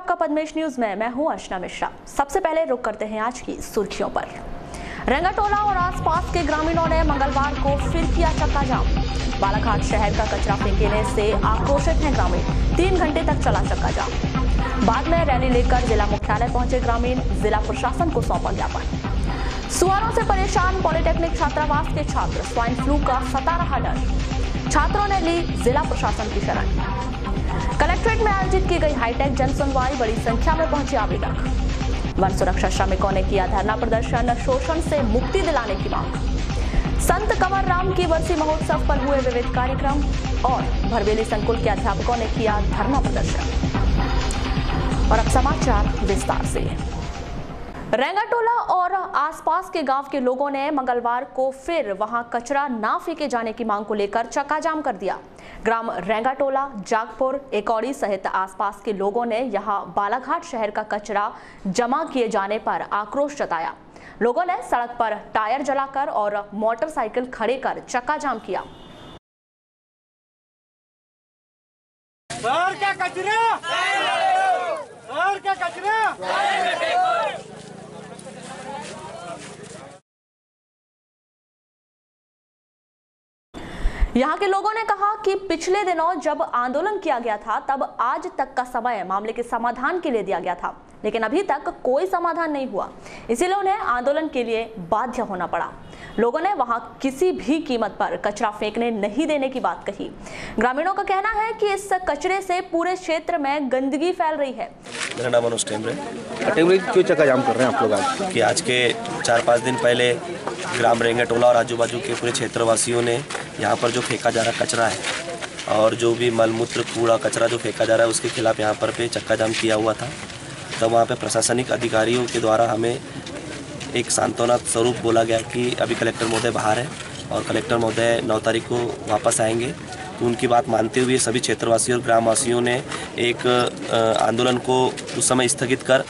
आपका पद्मेश न्यूज में मैं हूं अर्चना मिश्रा। सबसे पहले रुक करते हैं आज की सुर्खियों पर। रेंगाटोला और आसपास के ग्रामीणों ने मंगलवार को फिर किया चक्का जाम। बालाघाट शहर का कचरा फेंकने से आक्रोशित हैं ग्रामीण। 3 घंटे तक चला चक्का जाम। बाद में रैली लेकर जिला मुख्यालय पहुंचे ग्रामीण। जिला प्रशासन को सौंपा ज्ञापन। सुअरों से परेशान पॉलिटेक्निक छात्रावास के छात्र। स्वाइन फ्लू का सता रहा डर। छात्रों ने ली जिला प्रशासन की शरण। कलेक्ट्रेट में आयोजित की गई हाईटेक जन सुनवाई। बड़ी संख्या में पहुंचे आवेदक। वन सुरक्षा श्रमिकों ने किया धरना प्रदर्शन। शोषण से मुक्ति दिलाने की मांग। संत कंवर राम की बरसी महोत्सव पर हुए विविध कार्यक्रम और भरवेली संकुल के अध्यापकों ने किया धरना प्रदर्शन। और अब समाचार विस्तार से। रेंगाटोला और आसपास के गांव के लोगों ने मंगलवार को फिर वहां कचरा ना फेंके जाने की मांग को लेकर चक्का जाम कर दिया। ग्राम रेंगाटोला, जागपुर, एकौड़ी सहित आसपास के लोगों ने यहां बालाघाट शहर का कचरा जमा किए जाने पर आक्रोश जताया। लोगों ने सड़क पर टायर जलाकर और मोटरसाइकिल खड़े कर चक्का जाम किया। शहर का कचरा, शहर का कचरा। यहाँ के लोगों ने कहा कि पिछले दिनों जब आंदोलन किया गया था तब आज तक का समय मामले के समाधान के लिए दिया गया था, लेकिन अभी तक कोई समाधान नहीं हुआ। इसीलिए उन्हें आंदोलन के लिए बाध्य होना पड़ा। लोगों ने वहां किसी भी कीमत पर कचरा फेंकने नहीं देने की बात कही। ग्रामीणों का कहना है कि इस कचरे से पूरे क्षेत्र में गंदगी फैल रही है। मेरा नाम अनुज टेमरे। क्यों चक्का जाम कर रहे हैं आप लोग आज? कि आज के 4-5 दिन पहले ग्राम रेंगाटोला और आजू बाजू के पूरे क्षेत्रवासियों ने यहाँ पर जो फेंका जा रहा कचरा है और जो भी मलमूत्र कूड़ा कचरा जो फेंका जा रहा है उसके खिलाफ यहाँ पर पे चक्का जाम किया हुआ था। तब वहाँ पे प्रशासनिक अधिकारियों के द्वारा हमें एक सांत्वना स्वरूप बोला गया कि अभी कलेक्टर महोदय बाहर है और कलेक्टर महोदय 9 तारीख को वापस आएंगे। तो उनकी बात मानते हुए सभी क्षेत्रवासियों और ग्रामवासियों ने एक आंदोलन को उस समय स्थगित कर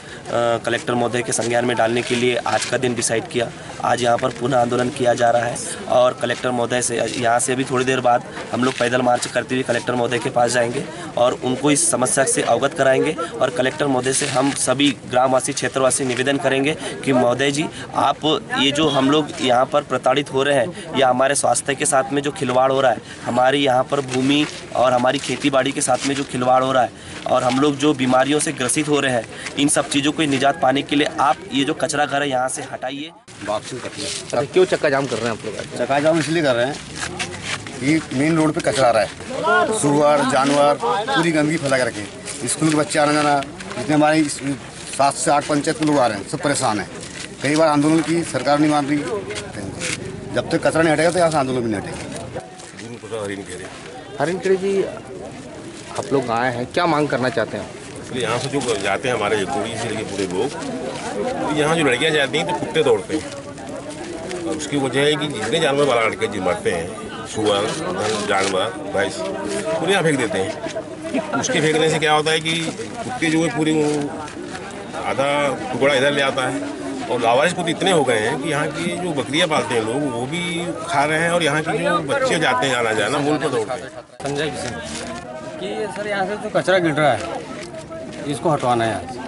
कलेक्टर महोदय के संज्ञान में डालने के लिए आज का दिन डिसाइड किया। आज यहाँ पर पुनः आंदोलन किया जा रहा है और कलेक्टर महोदय से यहाँ से अभी थोड़ी देर बाद हम लोग पैदल मार्च करते हुए कलेक्टर महोदय के पास जाएंगे और उनको इस समस्या से अवगत कराएंगे और कलेक्टर महोदय से हम सभी ग्रामवासी क्षेत्रवासी निवेदन करेंगे कि महोदय जी, आप ये जो हम लोग यहाँ पर प्रताड़ित हो रहे हैं या हमारे स्वास्थ्य के साथ में जो खिलवाड़ हो रहा है, हमारी यहाँ पर भूमि और हमारी खेती बाड़ी के साथ में जो खिलवाड़ हो रहा है और हम लोग जो बीमारियों से ग्रसित हो रहे हैं, इन सब चीज़ों को निजात पाने के लिए आप ये जो कचरा घर है यहाँ से हटाइए। क्यों चक्का जाम कर रहे हैं आप लोग? चक्का जाम इसलिए कर रहे हैं कि मेन रोड पे कचरा आ रहा है। सुअर जानवर पूरी गंदगी फैला के रखे। स्कूल के बच्चे आना जाना, जितने हमारे 7 से 8 पंचायत के लोग आ रहे हैं, सब परेशान हैं। कई बार आंदोलन की सरकार नहीं मान रही। जब तक कचरा नहीं हटेगा तो यहाँ से आंदोलन भी नहीं हटेगा। हरिनखेड़े जी, आप लोग आए हैं, क्या मांग करना चाहते हैं? इसलिए यहाँ से जो जाते हैं हमारे कोड़ी से लेके पूरे लोग, तो यहाँ जो लड़कियाँ जाती हैं तो कुत्ते दौड़ते हैं और उसकी वजह है कि जितने जानवर बालाघाट के मरते हैं, सुअर जानवर भैंस पूरे यहाँ फेंक देते हैं। उसके फेंकने से क्या होता है कि कुत्ते जो है पूरी आधा टुकड़ा इधर ले आता है और लावारिस कुत्ते इतने हो गए हैं कि यहाँ की जो बकरियाँ पालते हैं लोग वो भी खा रहे हैं और यहाँ के जो बच्चे जाते हैं आना जाना मूल पर दौड़ते हैं। संजय किशन कि सर यहाँ से जो कचरा गिर रहा है इसको हटवाना है यहाँ से।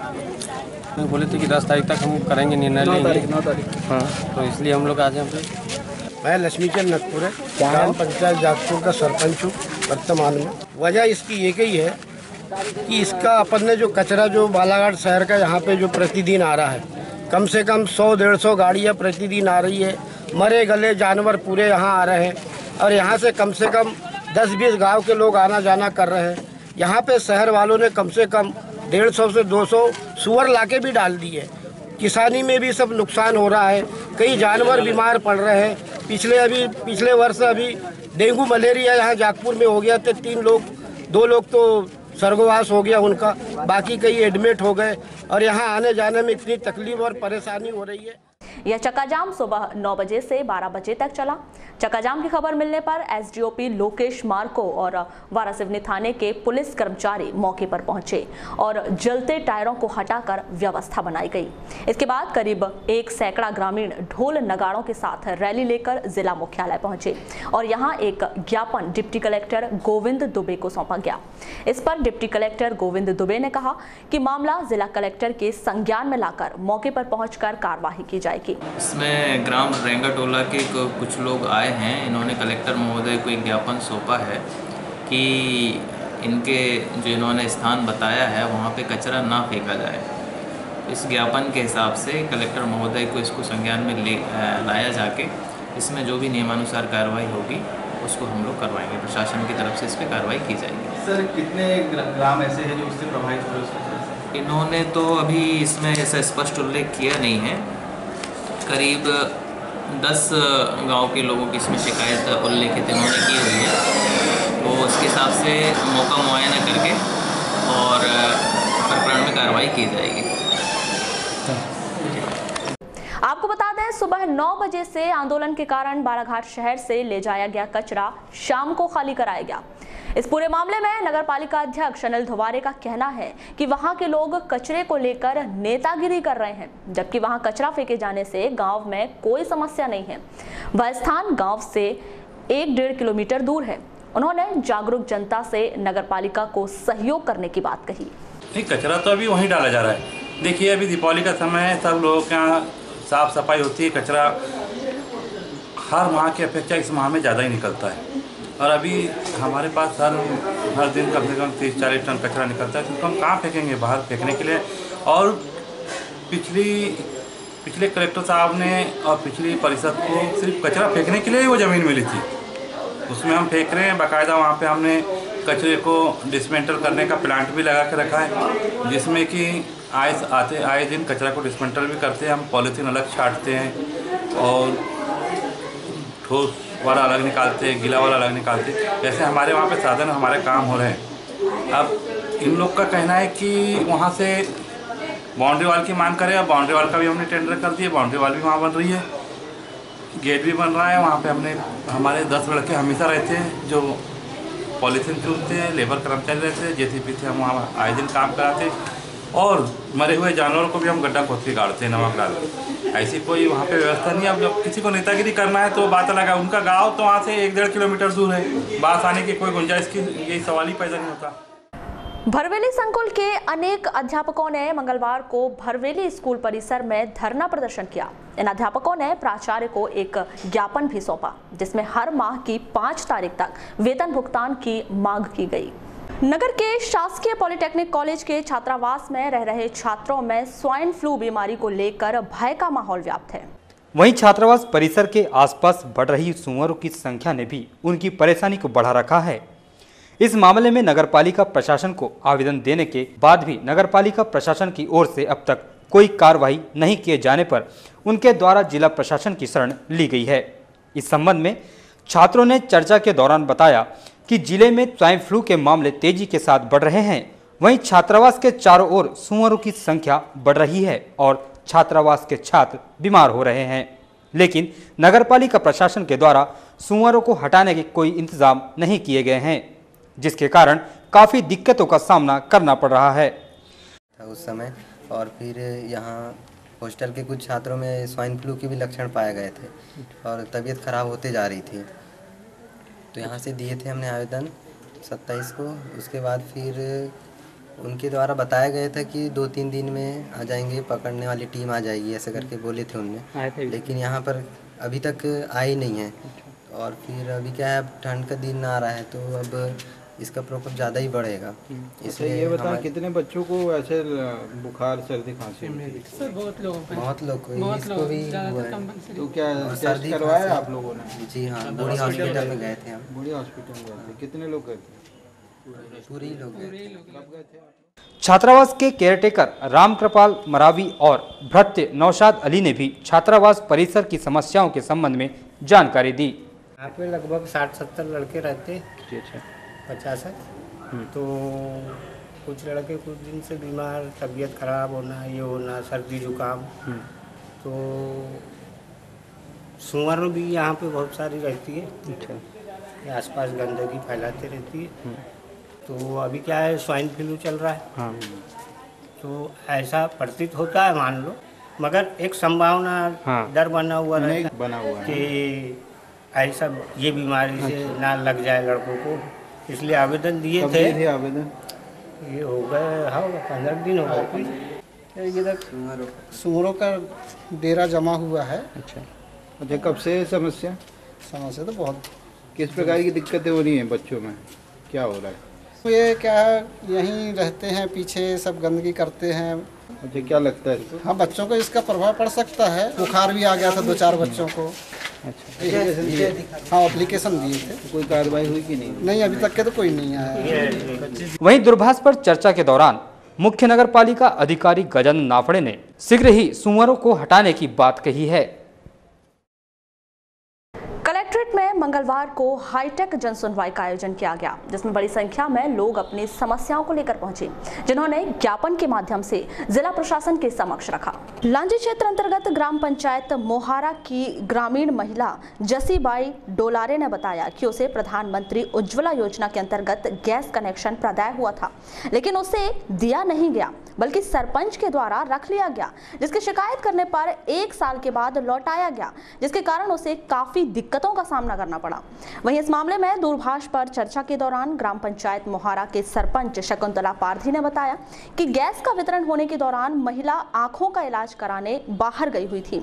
तो बोले थे कि 10 तारीख तक हम करेंगे, निर्णय लेंगे। 9 तारीख। हाँ, तो इसलिए हम लोग आज यहाँ पे। मैं लक्ष्मीचंद नकपुरे, ग्राम पंचायत जागपुर का सरपंच हूँ वर्तमान में। वजह इसकी एक ही है कि इसका अपन ने जो कचरा जो बालाघाट शहर का यहाँ पे जो प्रतिदिन आ रहा है, कम से कम 100-150 गाड़ियाँ प्रतिदिन आ रही है। मरे गले जानवर पूरे यहाँ आ रहे हैं और यहाँ से कम 10-20 गांव के लोग आना जाना कर रहे हैं। यहाँ पे शहर वालों ने कम से कम 150 से 200 सुअर लाके भी डाल दिए। किसानी में भी सब नुकसान हो रहा है। कई जानवर बीमार पड़ रहे हैं। पिछले वर्ष अभी डेंगू मलेरिया यहाँ जागपुर में हो गया थे। 2 लोग तो स्वर्गवास हो गया उनका, बाकी कई एडमिट हो गए और यहाँ आने जाने में इतनी तकलीफ और परेशानी हो रही है। यह चक्काजाम सुबह 9 बजे से 12 बजे तक चला। चक्काजाम की खबर मिलने पर एसडीओपी लोकेश मार्को और वारासिवनी थाने के पुलिस कर्मचारी मौके पर पहुंचे और जलते टायरों को हटाकर व्यवस्था बनाई गई। इसके बाद करीब 1 सैकड़ा ग्रामीण ढोल नगाड़ों के साथ रैली लेकर जिला मुख्यालय पहुंचे और यहां एक ज्ञापन डिप्टी कलेक्टर गोविंद दुबे को सौंपा गया। इस पर डिप्टी कलेक्टर गोविंद दुबे ने कहा कि मामला जिला कलेक्टर के संज्ञान में लाकर मौके पर पहुंचकर कार्यवाही की जाएगी। इसमें ग्राम रेंगाटोला के कुछ लोग आए हैं। इन्होंने कलेक्टर महोदय को एक ज्ञापन सौंपा है कि इनके जो इन्होंने स्थान बताया है वहाँ पे कचरा ना फेंका जाए। इस ज्ञापन के हिसाब से कलेक्टर महोदय को इसको संज्ञान में लाया जाके इसमें जो भी नियमानुसार कार्रवाई होगी उसको हम लोग करवाएंगे। प्रशासन की तरफ से इस पर कार्रवाई की जाएगी। सर कितने ग्राम ऐसे हैं जो उससे प्रभावित हो रहे हैं? इन्होंने तो अभी इसमें ऐसा स्पष्ट उल्लेख किया नहीं है। करीब 10 गांव के लोगों की इसमें शिकायत उल्लेखित इन्होंने की हुई है, तो उसके हिसाब से मौका मुआयना करके और प्रकरण में कार्रवाई की जाएगी। आपको बता दें, सुबह 9 बजे से आंदोलन के कारण बालाघाट शहर से ले जाया गया कचरा शाम को खाली कराया गया। इस पूरे मामले में नगर पालिका अध्यक्ष अनिल धुवारे का कहना है कि वहां के लोग कचरे को लेकर नेतागिरी कर रहे हैं, जबकि वहां कचरा फेंके जाने से गांव में कोई समस्या नहीं है। वह स्थान गांव से 1-1.5 किलोमीटर दूर है। उन्होंने जागरूक जनता से नगर पालिका को सहयोग करने की बात कही। नहीं, कचरा तो अभी वहीं डाला जा रहा है। देखिए, अभी दीपावली का समय है, सब लोगों के यहाँ साफ सफाई होती है। कचरा हर माह की अपेक्षा इस माह में ज़्यादा ही निकलता है और अभी हमारे पास हर दिन कम से कम 30-40 टन कचरा निकलता है। तो हम कहाँ फेंकेंगे बाहर फेंकने के लिए। और पिछले कलेक्टर साहब ने और पिछली परिषद को सिर्फ कचरा फेंकने के लिए ही वो ज़मीन मिली थी, उसमें हम फेंक रहे हैं। बाकायदा वहाँ पे हमने कचरे को डिसमेंटल करने का प्लांट भी लगा के रखा है, जिसमें कि आए दिन कचरा को डिसमेंटल भी करते हैं। हम पॉलीथीन अलग छांटते हैं और ठोस वाला अलग निकालते हैं, गीला वाला अलग निकालते हैं। जैसे हमारे वहाँ पे साधन हमारे काम हो रहे हैं। अब इन लोग का कहना है कि वहाँ से बाउंड्री वाल की मांग करें। अब बाउंड्री वाल का भी हमने टेंडर कर दिया, बाउंड्री वाल भी वहाँ बन रही है, गेट भी बन रहा है। वहाँ पे हमारे 10 लड़के हमेशा रहते हैं जो पॉलीथीन खरीदते हैं, लेबर कर्मचारी रहते हैं, जेसीबी से हम वहाँ आए दिन काम कराते हैं और मरे हुए जानवरों को भी हम गड्ढा खोद के गाड़ते हैं नमक डाल के। ऐसी कोई वहाँ पे व्यवस्था नहीं है। अब जब किसी को नेतागिरी करना है तो बात अलग है। उनका गांव तो वहाँ से 1-1.5 किलोमीटर दूर है, बात आने की कोई गुंजाइश की यही सवाल ही पैदा नहीं होता। भरवेली संकुल के अनेक अध्यापकों ने मंगलवार को भरवेली स्कूल परिसर में धरना प्रदर्शन किया। इन अध्यापकों ने प्राचार्य को एक ज्ञापन भी सौंपा, जिसमें हर माह की 5 तारीख तक वेतन भुगतान की मांग की गई। नगर के शासकीय पॉलिटेक्निक कॉलेज के छात्रावास में रह रहे छात्रों में स्वाइन फ्लू बीमारी को लेकर भय का माहौल व्याप्त है। वहीं छात्रावास परिसर के आसपास बढ़ रही सूअरों की संख्या ने भी उनकी परेशानी को बढ़ा रखा है। इस मामले में नगरपालिका प्रशासन को आवेदन देने के बाद भी नगरपालिका प्रशासन की ओर से अब तक कोई कार्रवाई नहीं किए जाने पर उनके द्वारा जिला प्रशासन की शरण ली गई है। इस संबंध में छात्रों ने चर्चा के दौरान बताया कि जिले में स्वाइन फ्लू के मामले तेजी के साथ बढ़ रहे हैं। वहीं छात्रावास के चारों ओर सूअरों की संख्या बढ़ रही है और छात्रावास के छात्र बीमार हो रहे हैं, लेकिन नगरपालिका प्रशासन के द्वारा सूअरों को हटाने के कोई इंतजाम नहीं किए गए हैं, जिसके कारण काफ़ी दिक्कतों का सामना करना पड़ रहा है उस समय। और फिर यहाँ हॉस्टल के कुछ छात्रों में स्वाइन फ्लू के भी लक्षण पाए गए थे और तबीयत खराब होते जा रही थी। तो यहाँ से दिए थे हमने आवेदन 27 को। उसके बाद फिर उनके द्वारा बताया गया था कि 2-3 दिन में आ जाएंगे, पकड़ने वाली टीम आ जाएगी, ऐसे करके बोले थे उनने। लेकिन यहाँ पर अभी तक आई नहीं है। और फिर अभी क्या है, अब ठंड का दिन आ रहा है तो अब इसका प्रकोप ज़्यादा ही बढ़ेगा। इसलिए ये बताएं कितने बच्चों को ऐसे बुखार सर्दी खांसी? सर बहुत लोग को इसको भी हुआ है। तो क्या टेस्ट करवाया आप लोगों ने? जी हाँ, बूढ़ी हॉस्पिटल में गए थे हम। बूढ़ी हॉस्पिटल गए थे। कितने लोग गए थे? पूरे लोग गए थे। छात्रावास के केयरटेकर रामकृपाल मरावी और भृत्य नौशाद अली ने भी छात्रावास परिसर की समस्याओं के संबंध में जानकारी दी। यहाँ पे लगभग 60-70 लड़के रहते, 50 है। तो कुछ लड़के कुछ दिन से बीमार, तबीयत खराब होना, ये होना, सर्दी जुकाम, तो सुअर भी यहाँ पे बहुत सारी रहती है। अच्छा। आसपास गंदगी फैलाते रहती है। तो अभी क्या है, स्वाइन फ्लू चल रहा है। हाँ। तो ऐसा प्रतीत होता है, मान लो, मगर एक संभावना, हाँ। डर बना हुआ रहता बना हुआ है कि ऐसा ये बीमारी से ना लग जाए लड़कों को, इसलिए आवेदन दिए कब थे। दिए थे आवेदन? ये हो गए, हाँ 15 दिन हो गए। इधर सूअरों का डेरा जमा हुआ है। अच्छा, कब से समस्या तो बहुत। किस प्रकार की दिक्कतें हो रही हैं बच्चों में, क्या हो रहा है? तो ये क्या है, यहीं रहते हैं, पीछे सब गंदगी करते हैं। मुझे क्या लगता है इसको? हाँ, बच्चों को इसका प्रभाव पड़ सकता है। बुखार भी आ गया था 2-4 बच्चों को। अच्छा, हाँ, एप्लीकेशन दिए थे। कोई कार्रवाई हुई कि नहीं? नहीं, अभी तक के तो कोई नहीं आया। वहीं दूरभाष पर चर्चा के दौरान मुख्य नगर पालिका अधिकारी गजेंद्र नाफड़े ने शीघ्र ही सुअरों को हटाने की बात कही है। कलेक्ट्रेट में मंगलवार को हाईटेक जन सुनवाई का आयोजन किया गया, जिसमें बड़ी संख्या में लोग अपनी समस्याओं को लेकर पहुंचे, जिन्होंने ज्ञापन के माध्यम से जिला प्रशासन के समक्ष रखा। लांजी क्षेत्र अंतर्गत ग्राम पंचायत मोहारा की ग्रामीण महिला जसीबाई डोलारे ने बताया कि उसे प्रधानमंत्री उज्ज्वला योजना के अंतर्गत गैस कनेक्शन प्रदाय हुआ था, लेकिन उसे दिया नहीं गया, बल्कि सरपंच के द्वारा रख लिया गया, जिसकी शिकायत करने पर 1 साल के बाद लौटाया गया, जिसके कारण उसे काफी दिक्कतों का सामना करना पड़ा। वहीं इस मामले में दूरभाष पर चर्चा के दौरान ग्राम पंचायत मोहारा के सरपंच शकुंतला पारधी ने बताया कि गैस का वितरण होने के दौरान महिला आंखों का इलाज कराने बाहर गई हुई थी,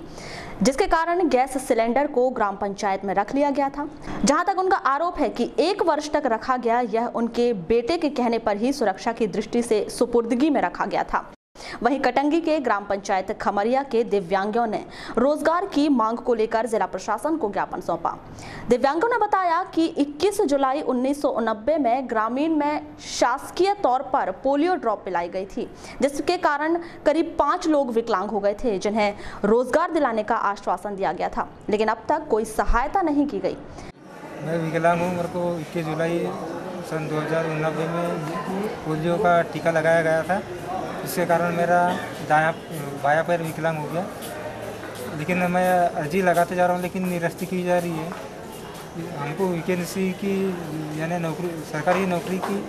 जिसके कारण गैस सिलेंडर को ग्राम पंचायत में रख लिया गया था। जहां तक उनका आरोप है कि 1 वर्ष तक रखा गया, यह उनके बेटे के कहने पर ही सुरक्षा की दृष्टि से सुपुर्दगी में रखा गया था। वहीं कटंगी के ग्राम पंचायत खमरिया के दिव्यांगों ने रोजगार की मांग को लेकर जिला प्रशासन को ज्ञापन सौंपा। दिव्यांगों ने बताया कि 21 जुलाई 1990 में ग्रामीण में शासकीय तौर पर पोलियो ड्रॉप पिलाई गई थी, जिसके कारण करीब 5 लोग विकलांग हो गए थे, जिन्हें रोजगार दिलाने का आश्वासन दिया गया था, लेकिन अब तक कोई सहायता नहीं की गई। मैं विकलांग हूँ। मेरे को 21 जुलाई सन 2090 में पोलियो का टीका लगाया गया था, जिसके कारण मेरा बायां पैर विकलांग हो गया। लेकिन मैं अर्जी लगाते जा रहा हूँ, लेकिन निरस्ती की जा रही है। हमको वैकेंसी की यानी नौकरी, सरकारी नौकरी की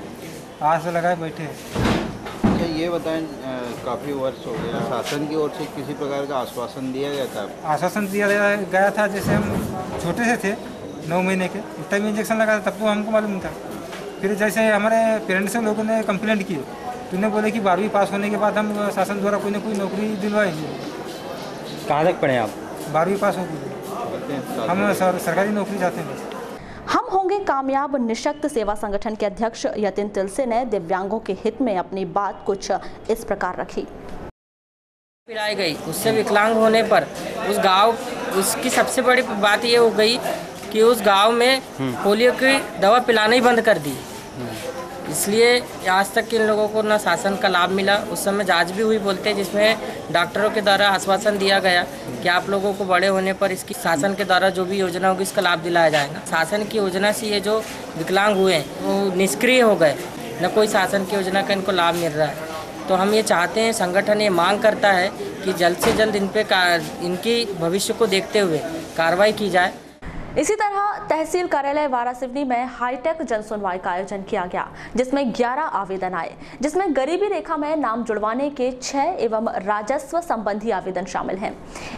आस लगाए बैठे हैं। अच्छा, ये बताएं, काफ़ी वर्ष हो गया, शासन की ओर से किसी प्रकार का आश्वासन दिया गया था? आश्वासन दिया गया था, जैसे हम छोटे से थे 9 महीने के, तब इंजेक्शन लगा था, तब तो हमको मालूम था। फिर जैसे हमारे पेरेंट्स से लोगों ने कंप्लेंट की, तो उन्हें बोले कि 12वीं पास होने के बाद हम शासन द्वारा कोई ना कोई नौकरी दिलवाएंगे। कहाँ तक पढ़े आप? 12वीं पास हो गई। हम सरकारी नौकरी चाहते हैं। हम होंगे कामयाब निःशक्त सेवा संगठन के अध्यक्ष यतिन तिलसे ने दिव्यांगों के हित में अपनी बात कुछ इस प्रकार रखी। पिलाई गई, उससे विकलांग होने पर उस गांव, उसकी सबसे बड़ी बात ये हो गई कि उस गांव में पोलियो की दवा पिलाना ही बंद कर दी। इसलिए आज तक इन लोगों को ना शासन का लाभ मिला। उस समय जांच भी हुई बोलते हैं, जिसमें डॉक्टरों के द्वारा आश्वासन दिया गया कि आप लोगों को बड़े होने पर इसकी शासन के द्वारा जो भी योजना होगी इसका लाभ दिलाया जाएगा। शासन की योजना से ये जो विकलांग हुए हैं वो निष्क्रिय हो गए, न कोई शासन की योजना का इनको लाभ मिल रहा है। तो हम ये चाहते हैं, संगठन ये मांग करता है कि जल्द से जल्द इन पे इनकी भविष्य को देखते हुए कार्रवाई की जाए। इसी तरह तहसील कार्यालय वारासिवनी में हाईटेक जन सुनवाई का आयोजन किया गया, जिसमें 11 आवेदन आए, जिसमें गरीबी रेखा में नाम जुड़वाने के 6 एवं राजस्व संबंधी आवेदन शामिल हैं।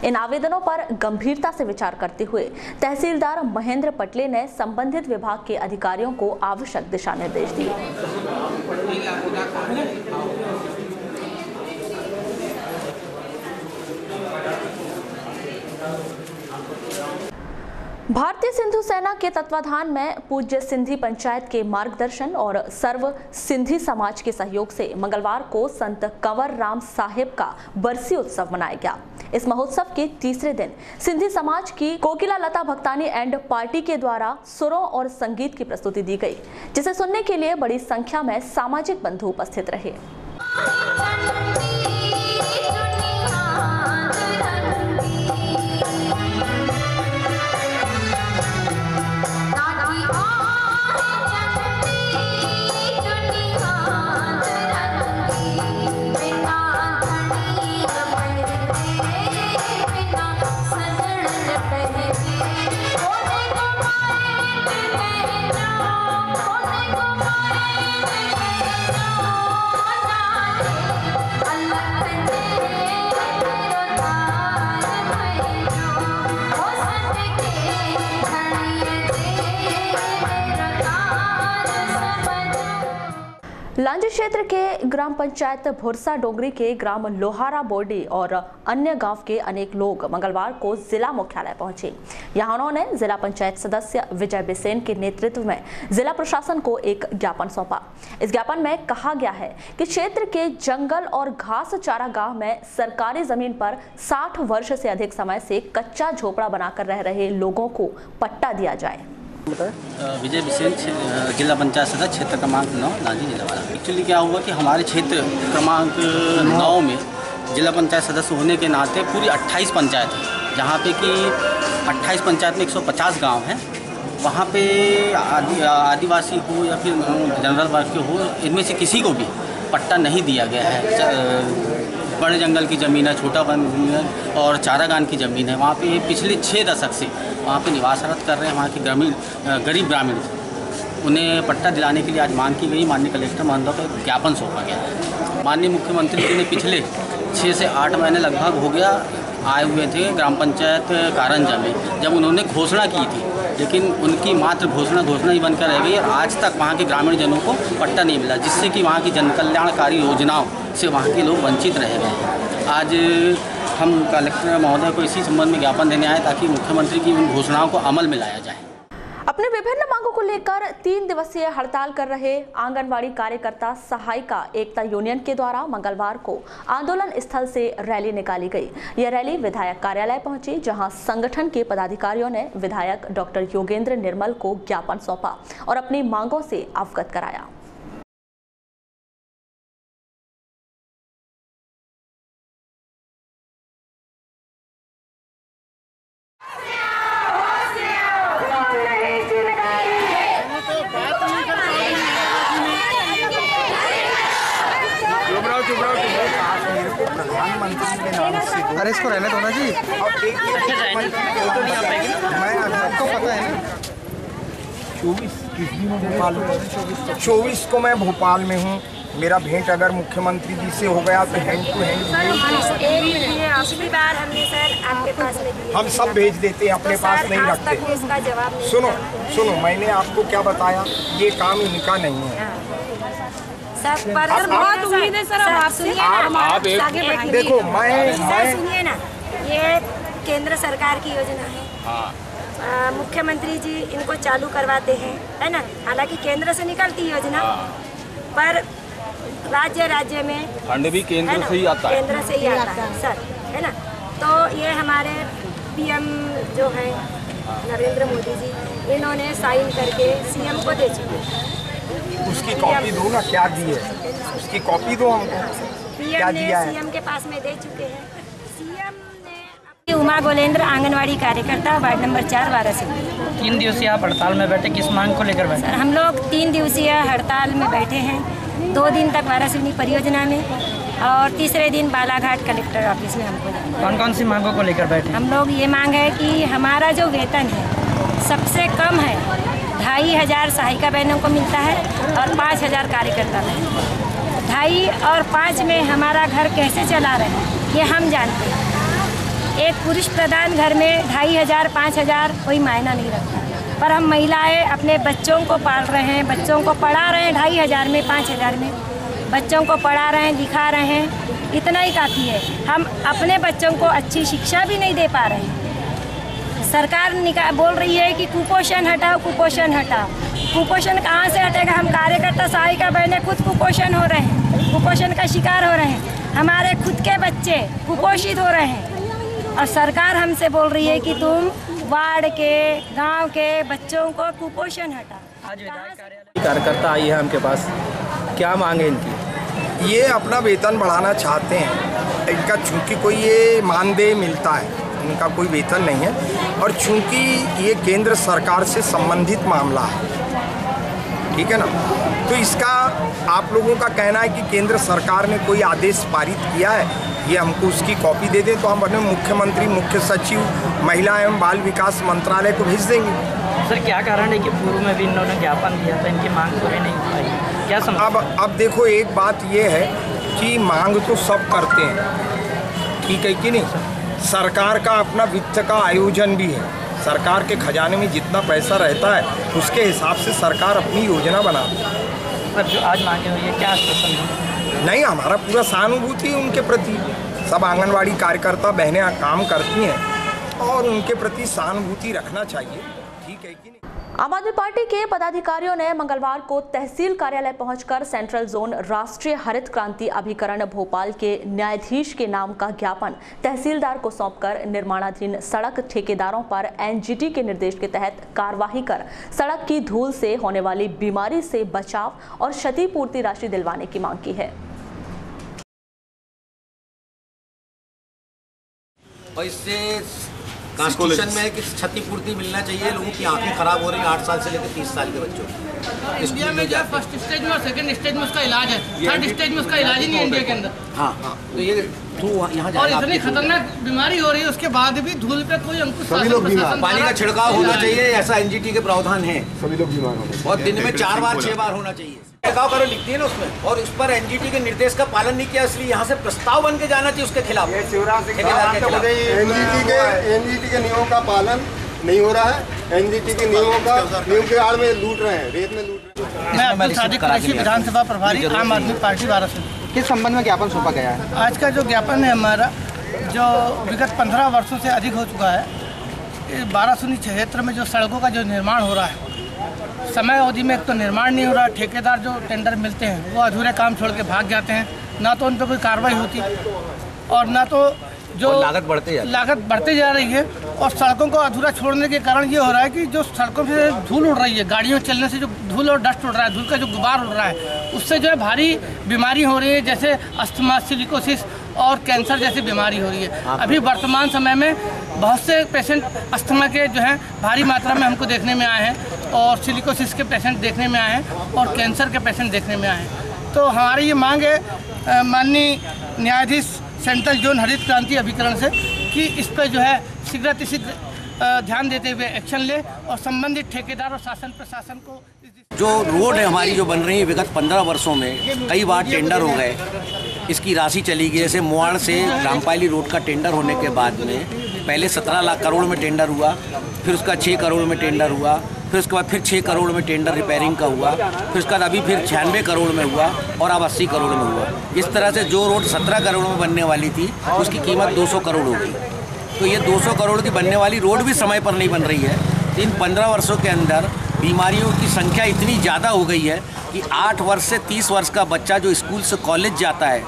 इन आवेदनों पर गंभीरता से विचार करते हुए तहसीलदार महेंद्र पटले ने संबंधित विभाग के अधिकारियों को आवश्यक दिशा निर्देश दिए। भारतीय सिंधु सेना के तत्वाधान में पूज्य सिंधी पंचायत के मार्गदर्शन और सर्व सिंधी समाज के सहयोग से मंगलवार को संत कंवर राम साहिब का बरसी उत्सव मनाया गया। इस महोत्सव के तीसरे दिन सिंधी समाज की कोकिला लता भक्तानी एंड पार्टी के द्वारा सुरों और संगीत की प्रस्तुति दी गई, जिसे सुनने के लिए बड़ी संख्या में सामाजिक बंधु उपस्थित रहे। लांजी क्षेत्र के ग्राम पंचायत भुरसा डोंगरी के ग्राम लोहारा बोर्डी और अन्य गांव के अनेक लोग मंगलवार को जिला मुख्यालय पहुंचे। यहां उन्होंने जिला पंचायत सदस्य विजय बिसेन के नेतृत्व में जिला प्रशासन को एक ज्ञापन सौंपा। इस ज्ञापन में कहा गया है कि क्षेत्र के जंगल और घास चारागाह में सरकारी जमीन पर 60 वर्ष से अधिक समय से कच्चा झोपड़ा बनाकर रह रहे लोगों को पट्टा दिया जाए। विजय बिसेन जिला पंचायत सदस्य क्षेत्र क्रमांक 9 लांजी जिलावाड़ा। एक्चुअली क्या हुआ कि हमारे क्षेत्र क्रमांक 9 में जिला पंचायत सदस्य होने के नाते पूरी 28 पंचायत है, जहाँ पे कि 28 पंचायत में 150 गांव हैं। वहाँ पे आदिवासी हो या फिर जनरल वर्ग के हो, इनमें से किसी को भी पट्टा नहीं दिया गया है। बड़े जंगल की ज़मीन है, छोटा वन है और चारागान की ज़मीन है। वहाँ पे पिछले 6 दशक से वहाँ पे निवासरत कर रहे हैं वहाँ के गरीब ग्रामीण, उन्हें पट्टा दिलाने के लिए आज मांग की गई। माननीय कलेक्टर महोदय को एक ज्ञापन सौंपा गया है। माननीय मुख्यमंत्री जी ने पिछले 6 से 8 महीने लगभग हो गया आए हुए थे ग्राम पंचायत कारंजा में, जब उन्होंने घोषणा की थी, लेकिन उनकी मात्र घोषणा ही बनकर रह गई और आज तक वहाँ के ग्रामीण जनों को पट्टा नहीं मिला, जिससे कि वहाँ की जन कल्याणकारी योजनाओं से वहाँ के लोग वंचित रह गए हैं। आज हम कलेक्टर महोदय को इसी संबंध में ज्ञापन देने आए ताकि मुख्यमंत्री की उन घोषणाओं को अमल में लाया जाए। अपने विभिन्न मांगों को लेकर 3 दिवसीय हड़ताल कर रहे आंगनवाड़ी कार्यकर्ता सहायिका एकता यूनियन के द्वारा मंगलवार को आंदोलन स्थल से रैली निकाली गई। यह रैली विधायक कार्यालय पहुंची, जहां संगठन के पदाधिकारियों ने विधायक डॉक्टर योगेंद्र निर्मल को ज्ञापन सौंपा और अपनी मांगों से अवगत कराया। अरे इसको रहने दो ना जी। मैं आपको पता है ना 24 को मैं भोपाल में हूँ। मेरा भेंट अगर मुख्यमंत्री जी से हो गया तो हैंड टू हैंड पिछली बार हमने सर आपके पास में हम सब भेज देते हैं, अपने पास नहीं रखते। इसका जवाब नहीं। सुनो मैंने आपको क्या बताया, ये काम इनका नहीं है सर। पर बहुत उम्मीद है सर, आप सुनिए ना, आप एक देखो मैं सुनिए ना, ये केंद्र सरकार की योजना है। मुख्यमंत्री जी इनको चालू करवाते हैं, है ना। हालांकि केंद्र से निकलती योजना, पर राज्य में फंड भी केंद्र से ही आता है। केंद्र से ही आता है सर, है ना। तो ये हमारे पीएम जो है नरेंद्र मोदी जी, इन्होंने साइन करके सीएम को दे चुके हैं। उसकी कॉपी दो ना, क्या दी है उसकी कॉपी दो हमको, क्या दिया है। सीएम के पास में दे चुके हैं। सीएम ने उमा गोलेंद्र आंगनवाड़ी कार्यकर्ता वार्ड नंबर 4 वाराणसी। 3 दिवसीय आप हड़ताल में बैठे, किस मांग को लेकर बैठे? सर हम लोग 3 दिवसीय हड़ताल में बैठे हैं। 2 दिन तक वाराणसी परियोजना में और तीसरे दिन बालाघाट कलेक्टर ऑफिस में हमको। कौन कौन सी मांगों को लेकर बैठे? हम लोग ये मांग है कि हमारा जो वेतन है सबसे कम है, 2500 सहायिका बहनों को मिलता है और 5000 कार्यकर्ता बहन। 2.5 और 5 में हमारा घर कैसे चला रहे हैं ये हम जानते हैं। एक पुरुष प्रधान घर में 2500 5000 कोई मायना नहीं रखता, पर हम महिलाएं अपने बच्चों को पाल रहे हैं, बच्चों को पढ़ा रहे हैं। 2500 में 5000 में बच्चों को पढ़ा रहे हैं, लिखा रहे हैं, इतना ही काफ़ी है। हम अपने बच्चों को अच्छी शिक्षा भी नहीं दे पा रहे हैं। सरकार बोल रही है कि कुपोषण हटाओ, कुपोषण हटाओ। कुपोषण कहाँ से हटेगा? हम कार्यकर्ता सहायिका बहनें खुद कुपोषण हो रहे हैं, कुपोषण का शिकार हो रहे हैं। हमारे खुद के बच्चे कुपोषित हो रहे हैं और सरकार हमसे बोल रही है कि तुम वार्ड के, गांव के बच्चों को कुपोषण हटाओ। कार्यकर्ता आई है हमके पास, क्या मांगे इनकी? ये अपना वेतन बढ़ाना चाहते हैं। इनका चूँकि कोई ये मानदेय मिलता है, इनका कोई वेतन नहीं है, और चूंकि ये केंद्र सरकार से संबंधित मामला है, ठीक है ना, तो इसका आप लोगों का कहना है कि केंद्र सरकार ने कोई आदेश पारित किया है, ये हमको उसकी कॉपी दे दें तो हम अपने मुख्यमंत्री, मुख्य सचिव, महिला एवं बाल विकास मंत्रालय को भेज देंगे। सर क्या कारण है कि पूर्व में भी इन्होंने ज्ञापन दिया था, इनकी मांग पूरी नहीं हो पाई, क्या समझ? अब देखो, एक बात ये है कि मांग तो सब करते हैं, ठीक है कि नहीं। सरकार का अपना वित्त का आयोजन भी है, सरकार के खजाने में जितना पैसा रहता है उसके हिसाब से सरकार अपनी योजना बनाती है। मतलब जो आज मांगे हुई है, क्या आश्वासन है? नहीं, हमारा पूरा सहानुभूति उनके प्रति। सब आंगनवाड़ी कार्यकर्ता बहनें काम करती हैं और उनके प्रति सहानुभूति रखना चाहिए, ठीक है कि नहीं। आम आदमी पार्टी के पदाधिकारियों ने मंगलवार को तहसील कार्यालय पहुंचकर सेंट्रल जोन राष्ट्रीय हरित क्रांति अभिकरण भोपाल के न्यायाधीश के नाम का ज्ञापन तहसीलदार को सौंपकर निर्माणाधीन सड़क ठेकेदारों पर एनजीटी के निर्देश के तहत कार्रवाई कर सड़क की धूल से होने वाली बीमारी से बचाव और क्षतिपूर्ति राशि दिलवाने की मांग की है। और इससे कॉन्स्टिट्यूशन में कि क्षतिपूर्ति मिलना चाहिए। लोगों की आंखें खराब हो रही हैं 8 साल से लेकर 30 साल के बच्चों की। इंडिया में जो फर्स्ट स्टेज में और सेकंड स्टेज में उसका इलाज है, थर्ड स्टेज में उसका इलाज ही नहीं है इंडिया के अंदर। हाँ, तो ये थ्रू यहाँ और इतनी खतरनाक बीमारी हो रही है, उसके बाद भी धूल पे कोई अंकुश सभी लोग बीमार। पानी का छिड़काव होना चाहिए, ऐसा एनजीटी के प्रावधान है। सभी लोग बीमार होंगे और दिन में 4 बार 6 बार होना चाहिए। छिड़काव करो लिखती है ना उसमें, और उस पर एनजीटी के निर्देश का पालन नहीं किया, इसलिए यहाँ से प्रस्ताव बन के जाना चाहिए उसके खिलाफ। एनजीटी के नियमों का पालन नहीं हो रहा है। एनजीटी के नियमों के आड़ में लूट रहे हैं, रेत में लूट रहे हैं। मैं अब्दुल सादिक कुरैशी, विधानसभा प्रभारी, आम आदमी पार्टी वाराणसी। किस संबंध में ज्ञापन सौंपा गया है? आज का जो ज्ञापन है हमारा, जो विगत 15 वर्षों से अधिक हो चुका है, वाराणसी क्षेत्र में जो सड़कों का जो निर्माण हो रहा है, समय अवधि में एक तो निर्माण नहीं हो रहा, ठेकेदार जो टेंडर मिलते हैं वो अधूरे काम छोड़ के भाग जाते हैं, ना तो उन पर कोई कार्रवाई होती और ना तो जो लागत बढ़ते जा रही है। और सड़कों को अधूरा छोड़ने के कारण ये हो रहा है कि जो सड़कों से धूल उड़ रही है, गाड़ियों चलने से जो धूल और डस्ट उड़ रहा है, धूल का जो गुबार उड़ रहा है, उससे जो है भारी बीमारी हो रही है, जैसे अस्थमा, सिलिकोसिस और कैंसर जैसी बीमारी हो रही है। अभी वर्तमान समय में बहुत से पेशेंट अस्थमा के जो हैं भारी मात्रा में हमको देखने में आए हैं, और सिलिकोसिस के पेशेंट देखने में आए हैं, और कैंसर के पेशेंट देखने में आए हैं। तो हमारी ये मांग है माननीय न्यायाधीश सेंट्रल जोन हरित क्रांति अभिकरण से कि इस पर जो है शीघ्र ध्यान देते हुए एक्शन ले और संबंधित ठेकेदार और शासन प्रशासन को जो रोड है हमारी जो बन रही है, विगत 15 वर्षों में कई बार टेंडर हो गए, इसकी राशि चली गई। जैसे मोहाड़ से रामपायली रोड का टेंडर होने के बाद में पहले 17 लाख करोड़ में टेंडर हुआ, फिर उसका 6 करोड़ में टेंडर हुआ, फिर उसके बाद फिर 6 करोड़ में टेंडर रिपेयरिंग का हुआ, फिर उसके बाद अभी फिर 96 करोड़ में हुआ और अब 80 करोड़ में हुआ। इस तरह से जो रोड 17 करोड़ में बनने वाली थी उसकी कीमत 200 करोड़ हो गई। तो ये 200 करोड़ की बनने वाली रोड भी समय पर नहीं बन रही है। इन 15 वर्षों के अंदर बीमारियों की संख्या इतनी ज़्यादा हो गई है कि 8 वर्ष से 30 वर्ष का बच्चा जो स्कूल से कॉलेज जाता है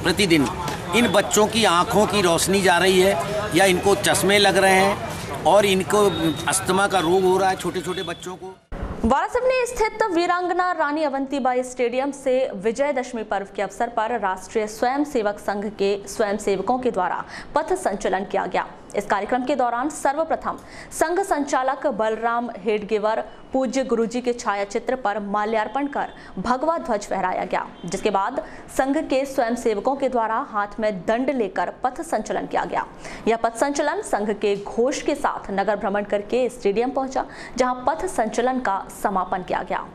प्रतिदिन, इन बच्चों की आँखों की रोशनी जा रही है या इनको चश्मे लग रहे हैं और इनको अस्थमा का रोग हो रहा है छोटे छोटे बच्चों को। वाराणसी स्थित वीरांगना रानी अवंतीबाई स्टेडियम से विजयदशमी पर्व के अवसर पर राष्ट्रीय स्वयंसेवक संघ के स्वयंसेवकों के द्वारा पथ संचलन किया गया। इस कार्यक्रम के दौरान सर्वप्रथम संघ संचालक बलराम हेडगेवर पूज्य गुरुजी के छायाचित्र पर माल्यार्पण कर भगवा ध्वज फहराया गया, जिसके बाद संघ के स्वयंसेवकों के द्वारा हाथ में दंड लेकर पथ संचलन किया गया। यह पथ संचलन संघ के घोष के साथ नगर भ्रमण करके स्टेडियम पहुंचा, जहां पथ संचलन का समापन किया गया।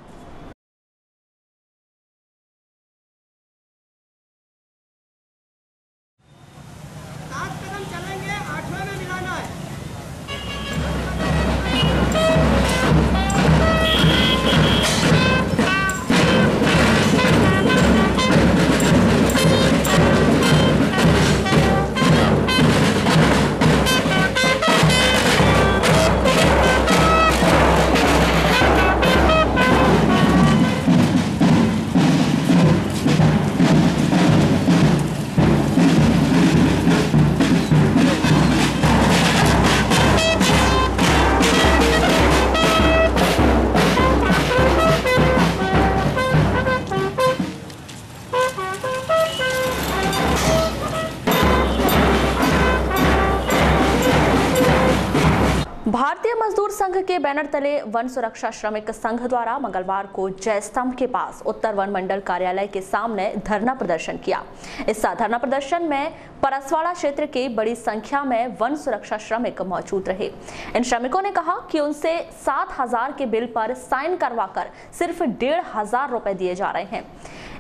भारतीय मजदूर संघ के बैनर तले वन सुरक्षा श्रमिक संघ द्वारा मंगलवार को जय स्तंभ के पास उत्तर वन मंडल कार्यालय के सामने धरना प्रदर्शन किया। इस धरना प्रदर्शन में परसवाड़ा क्षेत्र के बड़ी संख्या में वन सुरक्षा श्रमिक मौजूद रहे। इन श्रमिकों ने कहा कि उनसे 7,000 के बिल पर साइन करवाकर सिर्फ 1,500 रुपए दिए जा रहे हैं।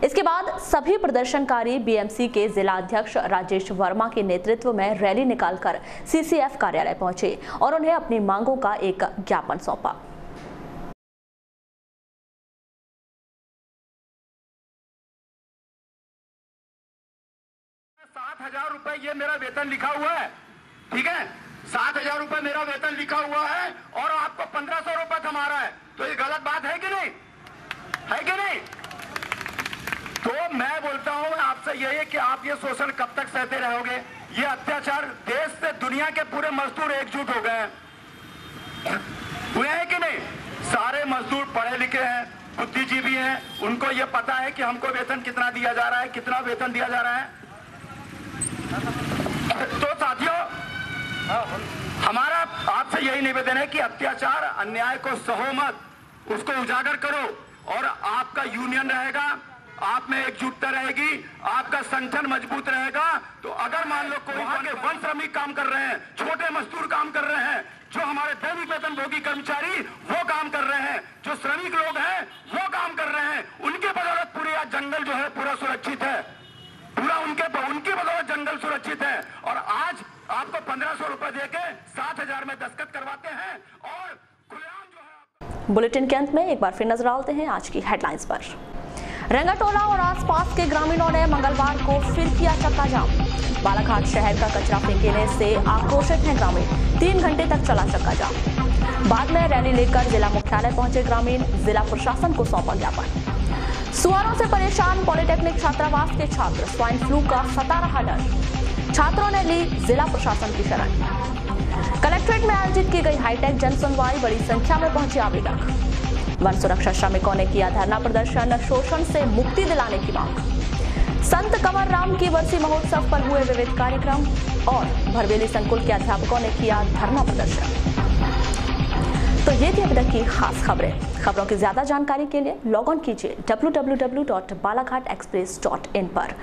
इसके बाद सभी प्रदर्शनकारी बीएमसी के जिला अध्यक्ष राजेश वर्मा के नेतृत्व में रैली निकालकर सीसीएफ कार्यालय पहुंचे और उन्हें अपनी मांगों का एक ज्ञापन सौंपा। रुपए ये मेरा वेतन लिखा हुआ है, ठीक है, 7,000 रुपए मेरा वेतन लिखा हुआ है और आपको 1,500 रुपए कमा रहा है, तो ये गलत बात है कि नहीं? है कि नहीं? तो मैं बोलता हूं आपसे यही है कि आप ये शोषण कब तक सहते रहोगे? ये अत्याचार, देश से दुनिया के पूरे मजदूर एकजुट हो गए हैं, हुए हैं कि नहीं? सारे मजदूर पढ़े लिखे हैं, बुद्धिजीवी हैं, उनको ये पता है कि हमको वेतन कितना दिया जा रहा है, कितना वेतन दिया जा रहा है। तो साथियों, हमारा आपसे यही निवेदन है कि अत्याचार, अन्याय को सहो मत, उसको उजागर करो और आपका यूनियन रहेगा, आप में एकजुटता रहेगी, आपका संगठन मजबूत रहेगा। तो अगर मान लो कोई वन श्रमिक काम कर रहे हैं, छोटे मजदूर काम कर रहे हैं, जो हमारे दैनिक वेतन भोगी कर्मचारी वो काम कर रहे हैं, जो श्रमिक लोग हैं वो काम कर रहे हैं, उनके बदौलत पूरी आज जंगल जो है पूरा सुरक्षित है, पूरा उनके बदौलत जंगल सुरक्षित है। और आज आपको 1,500 रुपए देके 7,000 में दस्तखत करवाते हैं और खुलेआम जो है। बुलेटिन के अंत में एक बार फिर नजर डालते हैं आज की हेडलाइंस पर। रंगाटोला और आसपास के ग्रामीणों ने मंगलवार को फिर किया चक्का जाम। बालाघाट शहर का कचरा फेंकने से आक्रोशित हैं ग्रामीण। 3 घंटे तक चला चक्का जाम। बाद में रैली लेकर जिला मुख्यालय पहुंचे ग्रामीण, जिला प्रशासन को सौंपा ज्ञापन। सुअरों से परेशान पॉलिटेक्निक छात्रावास के छात्र, स्वाइन फ्लू का सता रहा डर। छात्रों ने ली जिला प्रशासन की शरण। कलेक्ट्रेट में आयोजित की गई हाईटेक जन सुनवाई, बड़ी संख्या में पहुंचे आवेदक। वन सुरक्षा श्रमिकों ने किया धरना प्रदर्शन, शोषण से मुक्ति दिलाने की मांग। संत कंवर राम की बरसी महोत्सव पर हुए विविध कार्यक्रम और भरवेली संकुल के अध्यापकों ने किया धरना प्रदर्शन। तो ये थी अभी तक की खास खबरें। खबरों की ज्यादा जानकारी के लिए लॉग ऑन कीजिए www.balaghat-express.in पर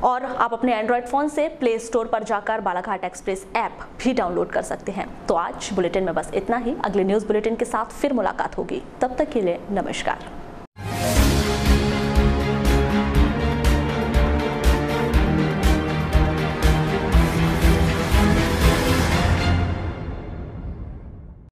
और आप अपने एंड्रॉयड फोन से प्ले स्टोर पर जाकर बालाघाट एक्सप्रेस ऐप भी डाउनलोड कर सकते हैं। तो आज बुलेटिन में बस इतना ही। अगले न्यूज़ बुलेटिन के साथ फिर मुलाकात होगी, तब तक के लिए नमस्कार।